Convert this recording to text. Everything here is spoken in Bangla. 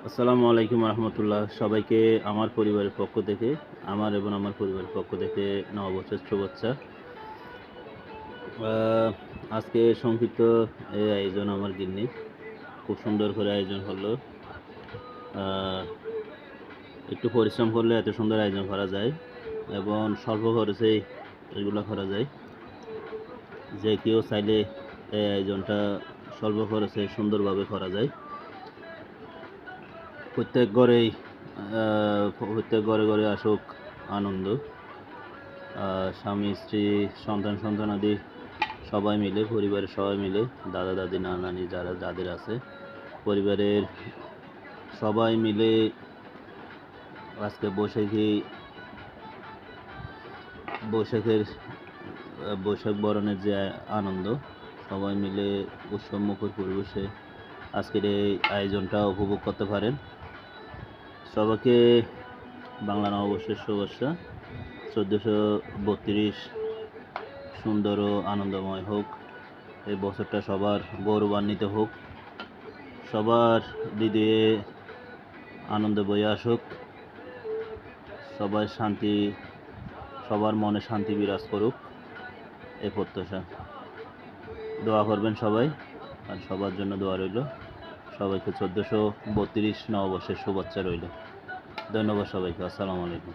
আসসালামু আলাইকুম রহমতুল্লাহ। সবাইকে আমার পরিবারের পক্ষ থেকে এবং আমার পরিবারের পক্ষ থেকে নববর্ষের শুভেচ্ছা। আজকে সংক্ষিপ্ত এই আয়োজন আমার গিন্নি খুব সুন্দর করে আয়োজন হলো। একটু পরিশ্রম করলে এত সুন্দর আয়োজন করা যায় এবং স্বল্প খরচেই এগুলো করা যায়। যে কেউ চাইলে এই আয়োজনটা স্বল্প খরচে সুন্দরভাবে করা যায়। প্রত্যেক ঘরে ঘরে আসুক আনন্দ। স্বামী স্ত্রী সন্তানাদি সবাই মিলে, পরিবারের সবাই মিলে, দাদা দাদি নানা নানি যাদের আছে পরিবারের সবাই মিলে আজকে বৈশাখ বরণের যে আনন্দ, সবাই মিলে উৎসবমুখর পরিবেশে আজকের এই আয়োজনটা উপভোগ করতে পারেন। সবাইকে বাংলা নববর্ষের শুভেচ্ছা। 1432 সুন্দর ও আনন্দময় হোক। এই বছরটা সবার গৌরবান্বিত হোক। সবার হৃদয়ে আনন্দ বয়ে আসুক। সবার মনে শান্তি বিরাজ করুক, এই প্রত্যাশা। দোয়া করবেন সবাই, আর সবার জন্য দোয়া রইল। সবাইকে 1432 নববর্ষের শুভেচ্ছা রইল। ধন্যবাদ সবাইকে। আসসালামু আলাইকুম।